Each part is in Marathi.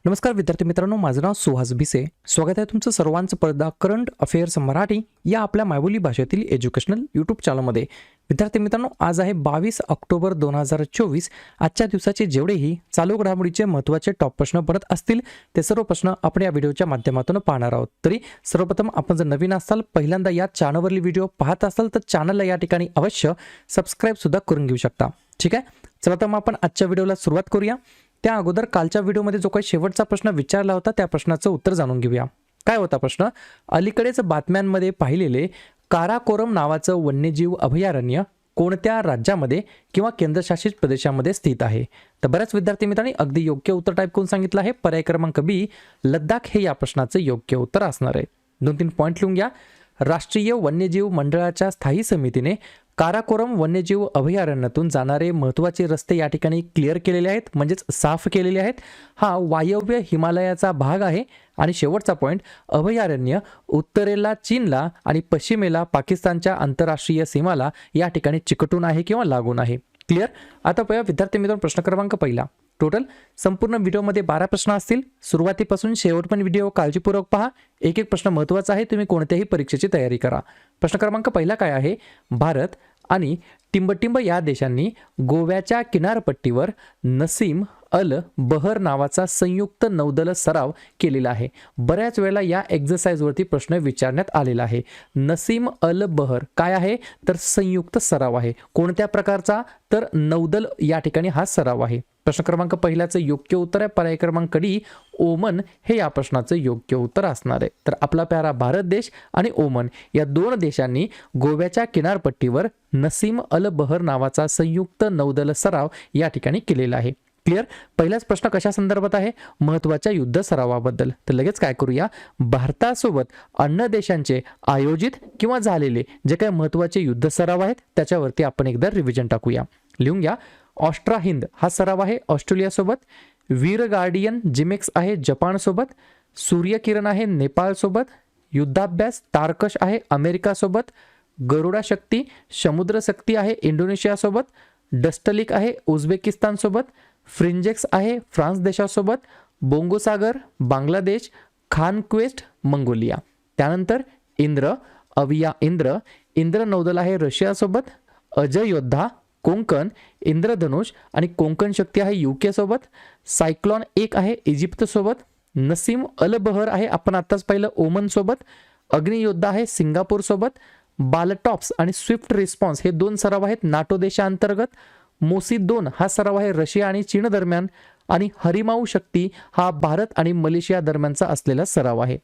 नमस्कार विद्यार्थी मित्रांनो, माझं नाव सुहास भिसे. स्वागत आहे तुमचं सर्वांचं परदा करंट अफेअर्स मराठी या आपल्या मायबोली भाषेतील एज्युकेशनल यूट्यूब चॅनलमध्ये. विद्यार्थी मित्रांनो, आज आहे 22 ऑक्टोबर 2024. आजच्या दिवसाचे जेवढेही चालू घडामोडीचे महत्त्वाचे टॉप प्रश्न बनत असतील ते सर्व प्रश्न आपण या व्हिडिओच्या माध्यमातून पाहणार आहोत. तरी सर्वप्रथम आपण जर नवीन असाल, पहिल्यांदा या चॅनलवरील व्हिडिओ पाहत असाल तर चॅनलला या ठिकाणी अवश्य सबस्क्राईब सुद्धा करून घेऊ शकता. ठीक आहे, चला तर मग आपण आजच्या व्हिडिओला सुरुवात करूया. त्या अगोदर कालच्या व्हिडिओमध्ये जो काही शेवटचा प्रश्न विचारला होता त्या प्रश्नाचं उत्तर जाणून घेऊया. काय होता प्रश्न? अलीकडेच बातम्यांमध्ये पाहिलेले काराकोरम नावाचं वन्यजीव अभयारण्य कोणत्या राज्यामध्ये किंवा केंद्रशासित प्रदेशामध्ये स्थित आहे? तर बऱ्याच विद्यार्थी मित्रांनी अगदी योग्य उत्तर टाईप करून सांगितलं आहे. पर्याय क्रमांक बी लद्दाख हे या प्रश्नाचं योग्य उत्तर असणार आहे. 2-3 पॉईंट लिहून घ्या. राष्ट्रीय वन्यजीव मंडळाच्या स्थायी समितीने काराकोरम वन्यजीव अभयारण्यातून जाणारे महत्त्वाचे रस्ते या ठिकाणी क्लिअर केलेले आहेत, म्हणजेच साफ केलेले आहेत. हा वायव्य हिमालयाचा भाग आहे. आणि शेवटचा पॉईंट, अभयारण्य उत्तरेला चीनला आणि पश्चिमेला पाकिस्तानच्या आंतरराष्ट्रीय सीमाला या ठिकाणी चिकटून आहे किंवा लागून आहे. क्लिअर? आता पहा विद्यार्थी मित्रांनो, प्रश्न क्रमांक पहिला. टोटल संपूर्ण व्हिडिओमध्ये 12 प्रश्न असतील. सुरुवातीपासून शेवटपर्यंत व्हिडिओ काळजीपूर्वक पहा. एक एक प्रश्न महत्त्वाचा आहे, तुम्ही कोणत्याही परीक्षेची तयारी करा. प्रश्न क्रमांक पहिला काय आहे? भारत आणि टिंबटिंब या देशांनी गोव्याच्या किनारपट्टीवर नसीम अल बहर नावाचा संयुक्त नौदल सराव केलेला आहे. बऱ्याच वेळेला या एक्झरसाइजवरती प्रश्न विचारण्यात आलेला आहे. नसीम अल बहर काय आहे? तर संयुक्त सराव आहे. कोणत्या प्रकारचा? तर नौदल या ठिकाणी हा सराव आहे. प्रश्न क्रमांक पहिल्याचं योग्य उत्तर आहे पर्याय क्रमांक डी, ओमन हे या प्रश्नाचं योग्य उत्तर असणार आहे. तर आपला प्यारा भारत देश आणि ओमन या दोन देशांनी गोव्याच्या किनारपट्टीवर नसीम अल बहर नावाचा संयुक्त नौदल सराव या ठिकाणी केलेला आहे. क्लिअर? पहिलाच प्रश्न कशा संदर्भात आहे? महत्त्वाच्या युद्ध सरावाबद्दल. तर लगेच काय करूया, भारतासोबत अन्य देशांचे आयोजित किंवा झालेले जे काही महत्त्वाचे युद्ध सराव आहेत त्याच्यावरती आपण एकदा रिव्हिजन टाकूया. लिहून घ्या. ऑस्ट्रा हिंद हा सराव आहे ऑस्ट्रेलियासोबत. वीर गार्डियन जिमेक्स आहे जपानसोबत. सूर्यकिरण आहे नेपाळसोबत. युद्धाभ्यास तारकश आहे अमेरिकासोबत. गरुडा शक्ती समुद्र शक्ती आहे इंडोनेशियासोबत. डस्टलिक आहे उझबेकिस्तानसोबत. फ्रिंजेक्स आहे फ्रान्स देशासोबत. बोंगोसागर बांगलादेश. खानक्वेस्ट मंगोलिया. त्यानंतर इंद्र अविया इंद्र नौदल आहे रशियासोबत. अजय योद्धा कोंकण इंद्रधनुष आणि कोंकण शक्ती आहे यूके सोबत. सायक्लॉन 1 आहे इजिप्त सोबत. नसीम अल बहर आहे आपण आत्ताच पाहिलं ओमन सोबत. अग्नियोद्धा आहे सिंगापूर सोबत. बालटॉप्स आणि स्विफ्ट रिस्पॉन्स हे 2 सराव आहेत नाटो देशांतर्गत. मोसी 2 हा सराव आहे रशिया आणि चीन दरम्यान. आणि हरिमाऊ शक्ती हा भारत आणि मलेशिया दरम्यानचा असलेला सराव आहे.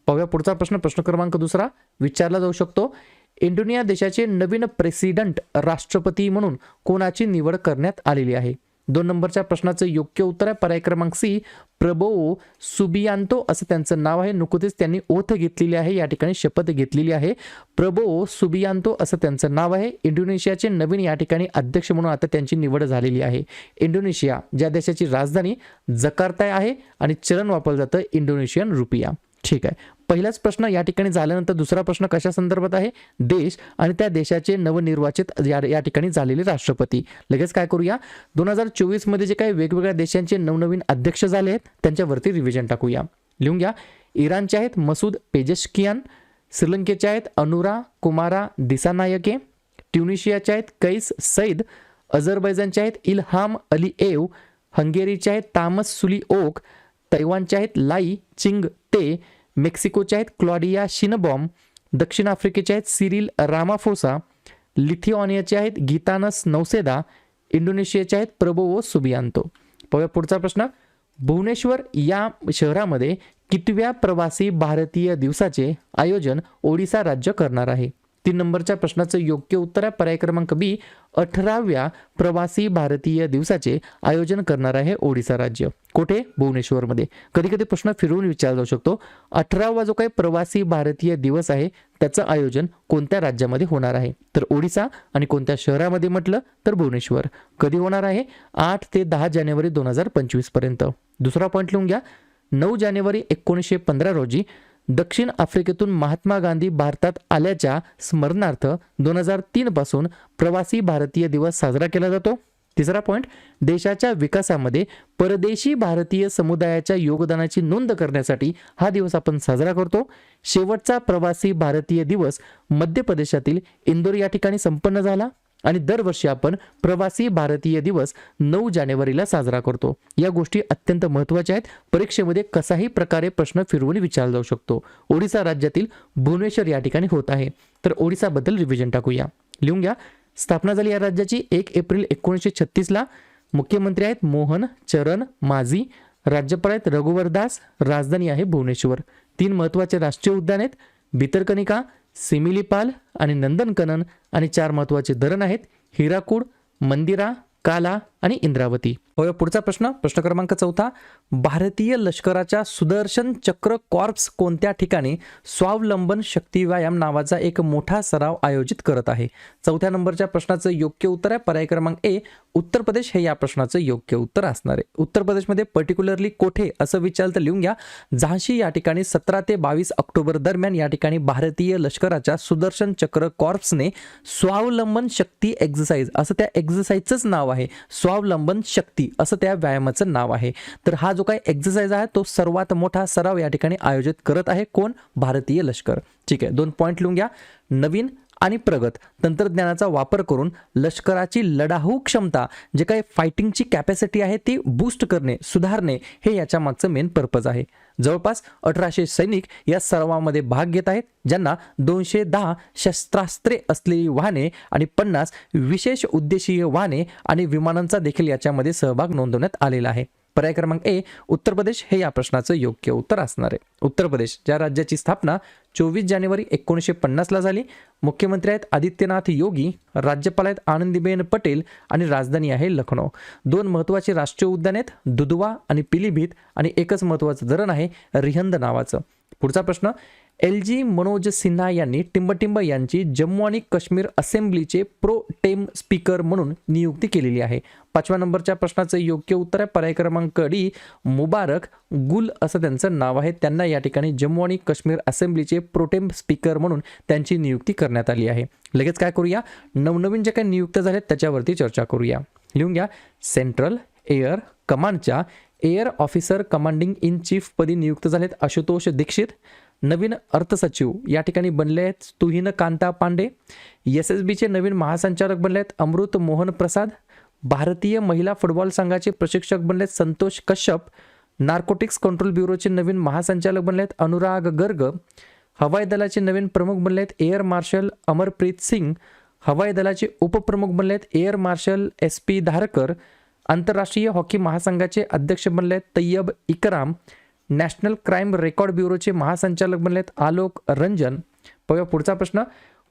पाहूया पुढचा प्रश्न. प्रश्न क्रमांक दुसरा विचारला जाऊ शकतो. इंडोनेशिया देशाचे नवीन प्रेसिडेंट राष्ट्रपती म्हणून कोणाची निवड करण्यात आलेली आहे? 2 नंबरच्या प्रश्नाचं योग्य उत्तर आहे पर्याय क्रमांक सी, प्रबोवो सुबियांतो असं त्यांचं नाव आहे. नुकतेच त्यांनी ओथ घेतलेली आहे, या ठिकाणी शपथ घेतलेली आहे. प्रबोवो सुबियांतो असं त्यांचं नाव आहे. इंडोनेशियाचे नवीन या ठिकाणी अध्यक्ष म्हणून आता त्यांची निवड झालेली आहे. इंडोनेशिया ज्या देशाची राजधानी जकार्ता आहे आणि चलन वापरलं जातं इंडोनेशियन रुपिया. ठीक आहे, पहिलाच प्रश्न या ठिकाणी झाल्यानंतर दुसरा प्रश्न कशा संदर्भात आहे? देश आणि त्या देशाचे नवनिर्वाचित या ठिकाणी झालेले राष्ट्रपती. लगेच काय करूया, 2024 मध्ये जे काही वेगवेगळ्या देशांचे नवनवीन अध्यक्ष झाले आहेत त्यांच्यावरती रिव्हिजन टाकूया. लिहून घ्या. इराणचे आहेत मसूद पेजेशकियान. श्रीलंकेचे आहेत अनुरा कुमारा दिसानायके. ट्युनिशियाचे आहेत कैस सईद. अझरबैजानचे आहेत इल्हाम अलीएव. हंगेरीचे आहेत तामस सुली ओक. तैवानचे आहेत लाई चिंग ते. मेक्सिकोचे आहेत क्लॉडिया शिनबॉम. दक्षिण आफ्रिकेचे आहेत सिरिल रामाफोसा. लिथिओनियाचे आहेत गीतानस नौसेदा. इंडोनेशियाचे आहेत प्रबोवो सुबियांतो. पाहूया पुढचा प्रश्न. भुवनेश्वर या शहरामध्ये कितव्या प्रवासी भारतीय दिवसाचे आयोजन ओडिसा राज्य करणार आहे? 3 नंबरच्या प्रश्नाचं योग्य उत्तर आहे पर्याय क्रमांक बी, 18व्या प्रवासी भारतीय दिवसाचे आयोजन करणार आहे ओडिसा राज्य. कुठे? भुवनेश्वरमध्ये. कधी कधी प्रश्न फिरवून विचारला जाऊ शकतो. 18वा जो काही प्रवासी भारतीय दिवस आहे त्याचं आयोजन कोणत्या राज्यामध्ये होणार आहे? तर ओडिसा. आणि कोणत्या शहरामध्ये म्हटलं तर भुवनेश्वर. कधी होणार आहे? 8 ते 10 जानेवारी 2025 पर्यंत. दुसरा पॉईंट लिहून घ्या. 9 जानेवारी 1915 रोजी दक्षिण आफ्रिकेतून महात्मा गांधी भारतात आल्याच्या स्मरणार्थ 2003 पासून प्रवासी भारतीय दिवस साजरा केला जातो. तिसरा पॉईंट, देशाच्या विकासामध्ये परदेशी भारतीय समुदायाच्या योगदानाची नोंद करण्यासाठी हा दिवस आपण साजरा करतो. शेवटचा प्रवासी भारतीय दिवस मध्य प्रदेशातील इंदोर या ठिकाणी संपन्न झाला आणि दरवर्षी आपण प्रवासी भारतीय दिवस 9 जानेवारीला साजरा करतो. या गोष्टी अत्यंत महत्त्वाच्या आहेत. परीक्षेमध्ये कसाही प्रकारे प्रश्न फिरवून विचारला जाऊ शकतो. ओडिसा राज्यातील भुवनेश्वर या ठिकाणी होत आहे. तर ओडिसाबद्दल रिव्हिजन टाकूया. लिहून घ्या. स्थापना झाली या राज्याची 1 एप्रिल 1936ला. मुख्यमंत्री आहेत मोहन चरण माझी. राज्यपाल आहेत रघुवर दास. राजधानी आहे भुवनेश्वर. 3 महत्त्वाचे राष्ट्रीय उद्यान आहेत, भितरकनिका, सिमिलीपाल आणि नंदनकनन. आणि 4 महत्त्वाचे धरण आहेत, हिराकूड, मंदिरा, काला आणि इंद्रावती. पुढचा प्रश्न, प्रश्न क्रमांक 4. भारतीय लष्कराच्या सुदर्शन चक्र कॉर्प्स कोणत्या ठिकाणी स्वावलंबन शक्ती व्यायाम नावाचा एक मोठा सराव आयोजित करत आहे? 4थ्या नंबरच्या प्रश्नाचं योग्य उत्तर आहे पर्याय क्रमांक ए, उत्तर प्रदेश हे या प्रश्नाचं योग्य उत्तर असणार आहे. उत्तर प्रदेशमध्ये पर्टिक्युलरली कोठे असं विचारलं तर लिहून घ्या. झांसी या ठिकाणी 17 ते 22 ऑक्टोबर दरम्यान या ठिकाणी भारतीय लष्कराच्या सुदर्शन चक्र कॉर्प्सने स्वावलंबन शक्ती एक्सरसाइज असं त्या एक्सरसाइजचं नाव आहे. स्वावलंबन शक्ती असं त्या व्यायामाचं नाव आहे. तर हा जो काही एक्सरसाइज आहे तो सर्वात मोठा सराव या ठिकाणी आयोजित करत आहे. कोण? भारतीय लष्कर. ठीक आहे, 2 पॉईंट लिहून घ्या. नवीन आणि प्रगत तंत्रज्ञानाचा वापर करून लष्कराची लढाऊ क्षमता जे काही फायटिंगची कॅपॅसिटी आहे ती बूस्ट करणे, सुधारणे हे याच्या मागचं मेन पर्पज आहे. जवळपास 1800 सैनिक या सरावामध्ये भाग घेत आहेत, ज्यांना 210 शस्त्रास्त्रे असलेली वाहने आणि 50 विशेष उद्देशीय वाहने आणि विमानांचा देखील याच्यामध्ये सहभाग नोंदवण्यात आलेला आहे. पर्याय क्रमांक ए, उत्तर प्रदेश हे या प्रश्नाचं योग्य उत्तर असणार आहे. उत्तर प्रदेश ज्या राज्याची स्थापना 24 जानेवारी 1950ला झाली. मुख्यमंत्री आहेत आदित्यनाथ योगी. राज्यपाल आहेत आनंदीबेन पटेल आणि राजधानी आहे लखनौ. 2 महत्त्वाचे राष्ट्रीय उद्यान आहेत, दुधवा आणि पिलीभीत. आणि एकच महत्त्वाचं धरण आहे रिहंद नावाचं. पुढचा प्रश्न, LG मनोज सिन्हा यांनी टिंबटिंब यांची जम्मू आणि काश्मीर असेंब्लीचे प्रो टेम स्पीकर म्हणून नियुक्ती केलेली आहे. 5व्या नंबरच्या प्रश्नाचं योग्य उत्तर आहे पर्याय क्रमांक डी, मुबारक गुल असं त्यांचं नाव आहे. त्यांना या ठिकाणी जम्मू आणि काश्मीर असेंब्लीचे प्रोटेम स्पीकर म्हणून त्यांची नियुक्ती करण्यात आली आहे. लगेच काय करूया, नवनवीन जे काही नियुक्त झालेत त्याच्यावरती चर्चा करूया. लिहून घ्या. सेंट्रल एअर कमांडच्या air officer commanding in chief पदी नियुक्त झालेत आशुतोष दीक्षित. नवीन अर्थसचिव या ठिकाणी बनले आहेत तुहिन कांता पांडे. SSBचे नवीन महासंचालक बनले आहेत अमृत मोहन प्रसाद. भारतीय महिला फुटबॉल संघाचे प्रशिक्षक बनले आहेत संतोष कश्यप. नार्कोटिक्स कंट्रोल ब्युरोचे नवीन महासंचालक बनले आहेत अनुराग गर्ग. हवाई दलाचे नवीन प्रमुख बनले आहेत एअर मार्शल अमरप्रीत सिंग. हवाई दलाचे उपप्रमुख बनले आहेत एअर मार्शल SP धारकर. आंतरराष्ट्रीय हॉकी महासंघाचे अध्यक्ष बनले आहेत तय्यब इकराम. नॅशनल क्राईम रेकॉर्ड ब्युरोचे महासंचालक बनले आहेत आलोक रंजन. पुढचा प्रश्न,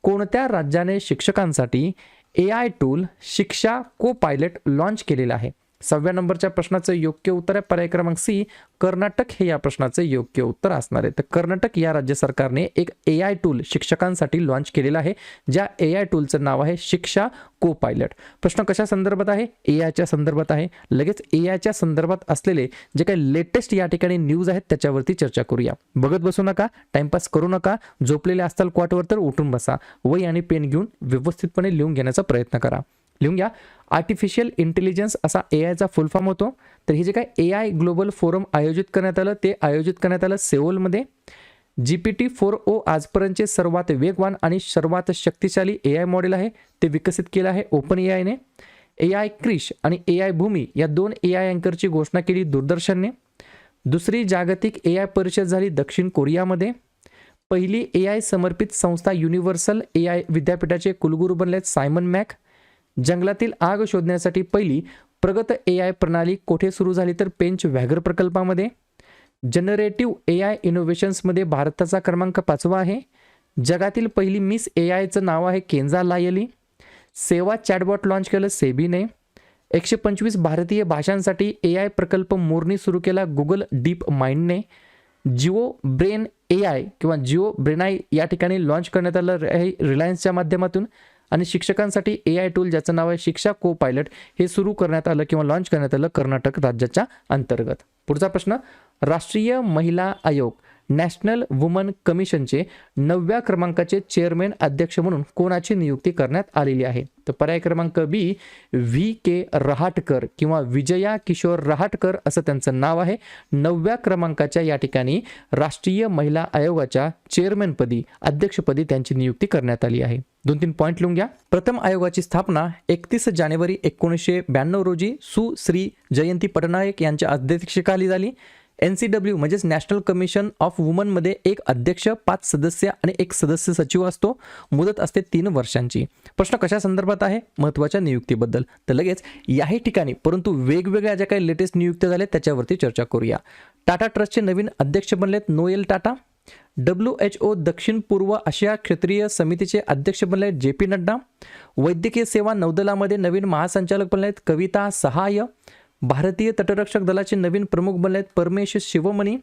कोणत्या राज्याने शिक्षकांसाठी AI टूल शिक्षा को पायलट लॉन्च केलेला आहे? 6व्या नंबरच्या प्रश्नाचं योग्य उत्तर आहे पर्याय क्रमांक सी, कर्नाटक हे या प्रश्नाचं योग्य उत्तर असणार आहे. तर कर्नाटक या राज्य सरकारने एक AI टूल शिक्षकांसाठी लॉन्च केलेला आहे, ज्या AI टूलचं नाव आहे शिक्षा को पायलट. प्रश्न कशा संदर्भात आहे? AIच्या संदर्भात आहे. लगेच AIच्या संदर्भात असलेले जे काही लेटेस्ट या ठिकाणी न्यूज आहेत त्याच्यावरती चर्चा करूया. बघत बसू नका, टाइमपास करू नका. झोपलेले असताल क्वाटवर तर उठून बसा. वही आणि पेन घेऊन व्यवस्थितपणे लिहून घेण्याचा प्रयत्न करा. लिहून घ्या. आर्टिफिशियल इंटेलिजन्स असा AIचा फुल फॉर्म होतो. तर हे जे काय AI ग्लोबल फोरम आयोजित करण्यात आलं ते आयोजित करण्यात आलं सेओलमध्ये. GPT-4o आजपर्यंतचे सर्वात वेगवान आणि सर्वात शक्तिशाली AI मॉडेल आहे. ते विकसित केलं आहे ओपन AIने. AI क्रिश आणि AI भूमी या 2 AI अँकरची घोषणा केली दूरदर्शनने. दुसरी जागतिक AI परिषद झाली दक्षिण कोरियामध्ये. पहिली AI समर्पित संस्था युनिव्हर्सल AI विद्यापीठाचे कुलगुरू बनले सायमन मॅक. जंगलातील आग शोधण्यासाठी पहिली प्रगत AI प्रणाली कोठे सुरू झाली तर पेंच व्याघ्र प्रकल्पामध्ये. जनरेटिव्ह AI इनोव्हेशन्समध्ये भारताचा क्रमांक 5वा आहे. जगातील पहिली मिस AIचं नाव आहे केंजा लायली. सेवा चॅटबॉट लॉन्च केलं सेबीने. 125 भारतीय भाषांसाठी AI प्रकल्प मोरनी सुरू केला गुगल डीप माइंडने. जिओ ब्रेन AI किंवा जिओ ब्रेनाई या ठिकाणी लॉन्च करण्यात आलं रिलायन्सच्या माध्यमातून. आणि शिक्षकांसाठी AI टूल ज्याचं नाव आहे शिक्षा को पायलट हे सुरू करण्यात आलं किंवा लॉन्च करण्यात आलं कर्नाटक राज्याच्या अंतर्गत. पुढचा प्रश्न, राष्ट्रीय महिला आयोग नॅशनल वुमन कमिशनचे 9व्या क्रमांकाचे चेअरमॅन अध्यक्ष म्हणून कोणाची नियुक्ती करण्यात आलेली आहे? तर पर्याय क्रमांक बी व्ही के रहाटकर किंवा विजया किशोर रहाटकर असं त्यांचं नाव आहे. 9व्या क्रमांकाच्या या ठिकाणी राष्ट्रीय महिला आयोगाच्या चेअरमॅनपदी अध्यक्षपदी त्यांची नियुक्ती करण्यात आली आहे. 2-3 पॉईंट लिहून घ्या. प्रथम आयोगाची स्थापना 31 जानेवारी 1992 रोजी सुश्री जयंती पटनायक यांच्या अध्यक्षतेखाली झाली. NCW म्हणजेच नॅशनल कमिशन ऑफ वुमनमध्ये एक अध्यक्ष, 5 सदस्य आणि एक सदस्य सचिव असतो. मुदत असते 3 वर्षांची. प्रश्न कशा संदर्भात आहे? महत्त्वाच्या नियुक्तीबद्दल. तर लगेच याही ठिकाणी परंतु वेगवेगळ्या ज्या काही लेटेस्ट नियुक्त्या झाल्या त्याच्यावरती चर्चा करूया. टाटा ट्रस्टचे नवीन अध्यक्ष बनलेत नोएल टाटा. WHO दक्षिण पूर्व आशिया क्षेत्रीय समितीचे अध्यक्ष बनले JP नड्डा. वैद्यकीय सेवा नौदलामध्ये नवीन महासंचालक बनले कविता सहाय. भारतीय तटरक्षक दलाचे नवीन प्रमुख बनलेत परमेश शिवमणी.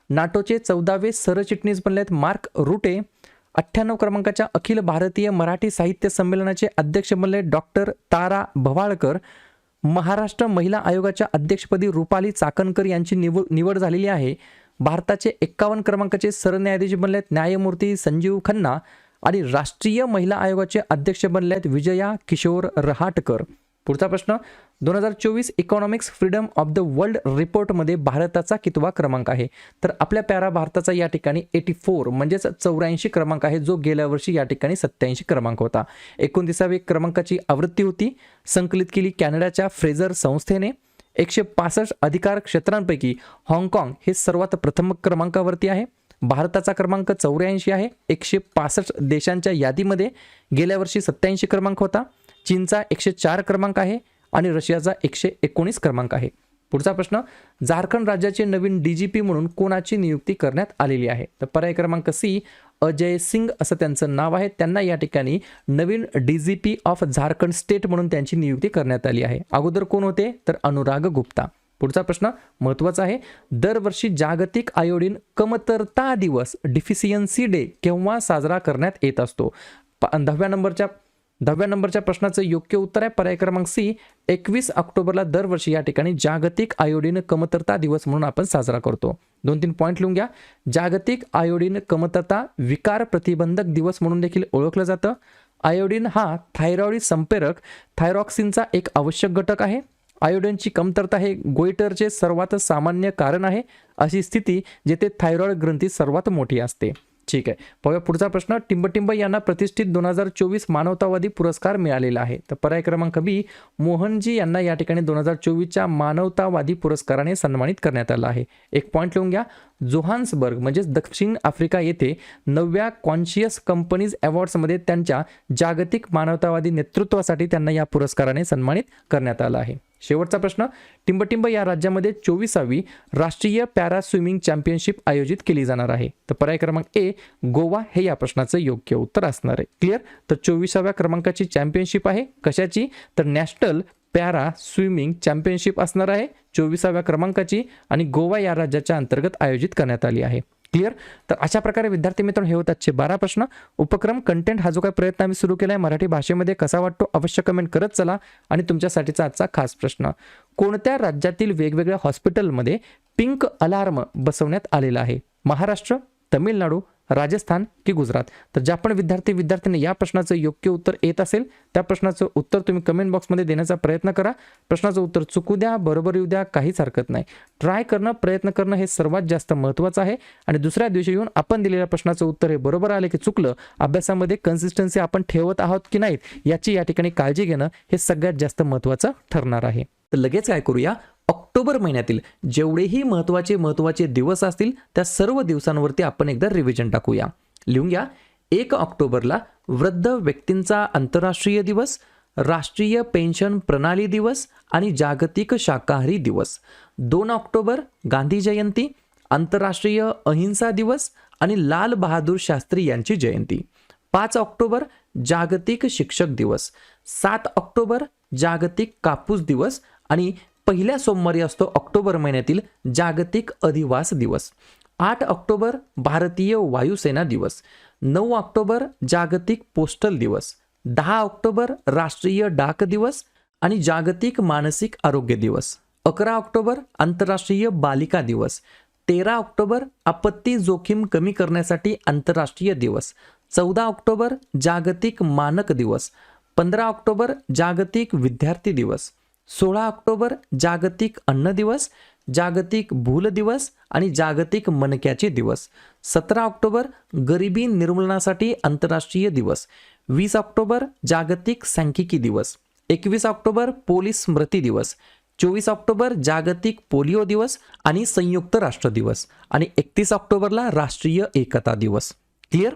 नाटोचे 14वे सरचिटणीस बनलेत मार्क रुटे. 98 क्रमांकाच्या अखिल भारतीय मराठी साहित्य संमेलनाचे अध्यक्ष बनले डॉक्टर तारा भवाळकर. महाराष्ट्र महिला आयोगाच्या अध्यक्षपदी रुपाली चाकणकर यांची निवड झालेली आहे. भारताचे 51 क्रमांकाचे सरन्यायाधीश बनलेत न्यायमूर्ती संजीव खन्ना आणि राष्ट्रीय महिला आयोगाचे अध्यक्ष बनलेत विजया किशोर रहाटकर. पुढचा प्रश्न 2024 economics freedom of the world रिपोर्टमध्ये भारताचा कितवा क्रमांक आहे? तर आपल्या प्यारा भारताचा या ठिकाणी 84 म्हणजेच 84 क्रमांक आहे, जो गेल्या वर्षी या ठिकाणी 87 क्रमांक होता. 29व्या क्रमांकाची आवृत्ती होती. संकलित केली कॅनडाच्या फ्रेझर संस्थेने. 165 अधिकार क्षेत्रांपैकी हाँगकाँग हे सर्वात प्रथम क्रमांकावरती आहे. भारताचा क्रमांक 84 आहे. 165 देशांच्या यादीमध्ये गेल्या वर्षी 87 क्रमांक होता. चीनचा 104 क्रमांक आहे आणि रशियाचा 119 क्रमांक आहे. पुढचा प्रश्न झारखंड राज्याचे नवीन DGP म्हणून कोणाची नियुक्ती करण्यात आलेली आहे? तर पर्याय क्रमांक सी अजय सिंग असं त्यांचं नाव आहे. त्यांना या ठिकाणी नवीन DGP ऑफ झारखंड स्टेट म्हणून त्यांची नियुक्ती करण्यात आली आहे. अगोदर कोण होते? तर अनुराग गुप्ता. पुढचा प्रश्न महत्त्वाचा आहे. दरवर्षी जागतिक आयोडीन कमतरता दिवस डिफिशियन्सी डे केव्हा साजरा करण्यात येत असतो? 10व्या नंबरच्या प्रश्नाचं योग्य उत्तर आहे पर्याय क्रमांक सी 21 ऑक्टोबरला दरवर्षी या ठिकाणी जागतिक आयोडीन कमतरता दिवस म्हणून आपण साजरा करतो. 2-3 पॉईंट लिहून घ्या. जागतिक आयोडीन कमतरता विकार प्रतिबंधक दिवस म्हणून देखील ओळखलं जातं. आयोडीन हा थायरॉइड संप्रेरक थायरॉक्सिनचा एक आवश्यक घटक आहे. आयोडीनची कमतरता हे गोइटरचे सर्वात सामान्य कारण आहे. अशी स्थिती जेथे थायरॉइड ग्रंथी सर्वात मोठी असते. ठीक आहे, पाहूया पुढचा प्रश्न. टिंबटिंब यांना प्रतिष्ठित 2024 मानवतावादी पुरस्कार मिळालेला आहे. तर पर्याय क्रमांक बी मोहनजी यांना या ठिकाणी 2024च्या मानवतावादी पुरस्काराने सन्मानित करण्यात आलं आहे. एक पॉईंट लिहून घ्या. जोहान्सबर्ग म्हणजेच दक्षिण आफ्रिका येथे 9व्या कॉन्शियस कंपनीज अवॉर्ड्समध्ये त्यांच्या जागतिक मानवतावादी नेतृत्वासाठी त्यांना या पुरस्काराने सन्मानित करण्यात आलं आहे. शेवटचा प्रश्न टिंबटिंब या राज्यामध्ये 24वी राष्ट्रीय पॅरा स्विमिंग चॅम्पियनशिप आयोजित केली जाणार आहे. तर पर्याय क्रमांक ए गोवा हे या प्रश्नाचं योग्य उत्तर असणार आहे. क्लिअर? तर 24व्या क्रमांकाची चॅम्पियनशिप आहे. कशाची? तर नॅशनल पॅरा स्विमिंग चॅम्पियनशिप असणार आहे 24व्या क्रमांकाची आणि गोवा या राज्याच्या अंतर्गत आयोजित करण्यात आली आहे. क्लिअर? तर अशा प्रकारे विद्यार्थी मित्रांनो हे होतात 12 प्रश्न. उपक्रम कंटेंट हा जो काही प्रयत्न आम्ही सुरू केला आहे मराठी भाषेमध्ये कसा वाटतो अवश्य कमेंट करत चला. आणि तुमच्यासाठीचा आजचा खास प्रश्न, कोणत्या राज्यातील वेगवेगळ्या हॉस्पिटलमध्ये पिंक अलार्म बसवण्यात आलेला आहे? महाराष्ट्र, तमिळनाडू, राजस्थान की गुजरात? तर ज्या पण विद्यार्थ्यांनी या प्रश्नाचं योग्य उत्तर येत असेल त्या प्रश्नाचं उत्तर तुम्ही कमेंट बॉक्समध्ये देण्याचा प्रयत्न करा. प्रश्नाचं उत्तर चुकू द्या, बरोबर येऊ द्या, काहीच हरकत नाही. ट्राय करणं, प्रयत्न करणं हे सर्वात जास्त महत्त्वाचं आहे. आणि दुसऱ्या दिवशी येऊन आपण दिलेल्या प्रश्नाचं उत्तर हे बरोबर आले की चुकलं, अभ्यासामध्ये कन्सिस्टन्सी आपण ठेवत आहोत की नाहीत याची या ठिकाणी काळजी घेणं हे सगळ्यात जास्त महत्त्वाचं ठरणार आहे. तर लगेच काय करूया, ऑक्टोबर महिन्यातील जेवढेही महत्त्वाचे दिवस असतील त्या सर्व दिवसांवरती आपण एकदा रिव्हिजन टाकूया. लिहून घ्या. 1 ऑक्टोबरला वृद्ध व्यक्तींचा आंतरराष्ट्रीय दिवस, राष्ट्रीय पेन्शन प्रणाली दिवस आणि जागतिक शाकाहारी दिवस. 2 ऑक्टोबर गांधी जयंती, आंतरराष्ट्रीय अहिंसा दिवस आणि लाल बहादूर शास्त्री यांची जयंती. 5 ऑक्टोबर जागतिक शिक्षक दिवस. 7 ऑक्टोबर जागतिक कापूस दिवस आणि पहिल्या सोमवारी असतो ऑक्टोबर महिन्यातील जागतिक अधिवास दिवस. 8 ऑक्टोबर भारतीय वायुसेना दिवस. 9 ऑक्टोबर जागतिक पोस्टल दिवस. 10 ऑक्टोबर राष्ट्रीय डाक दिवस आणि जागतिक मानसिक आरोग्य दिवस. 11 ऑक्टोबर आंतरराष्ट्रीय बालिका दिवस. 13 ऑक्टोबर आपत्ती जोखीम कमी करण्यासाठी आंतरराष्ट्रीय दिवस. 14 ऑक्टोबर जागतिक मानक दिवस. 15 ऑक्टोबर जागतिक विद्यार्थी दिवस. 16 ऑक्टोबर जागतिक अन्न दिवस, जागतिक भूल दिवस आणि जागतिक मणक्याचे दिवस. 17 ऑक्टोबर गरिबी निर्मूलनासाठी आंतरराष्ट्रीय दिवस. 20 ऑक्टोबर जागतिक सांख्यिकी दिवस. 21 ऑक्टोबर पोलीस स्मृती दिवस. 24 ऑक्टोबर जागतिक पोलिओ दिवस आणि संयुक्त राष्ट्र दिवस. आणि 31 ऑक्टोबरला राष्ट्रीय एकता दिवस. क्लिअर?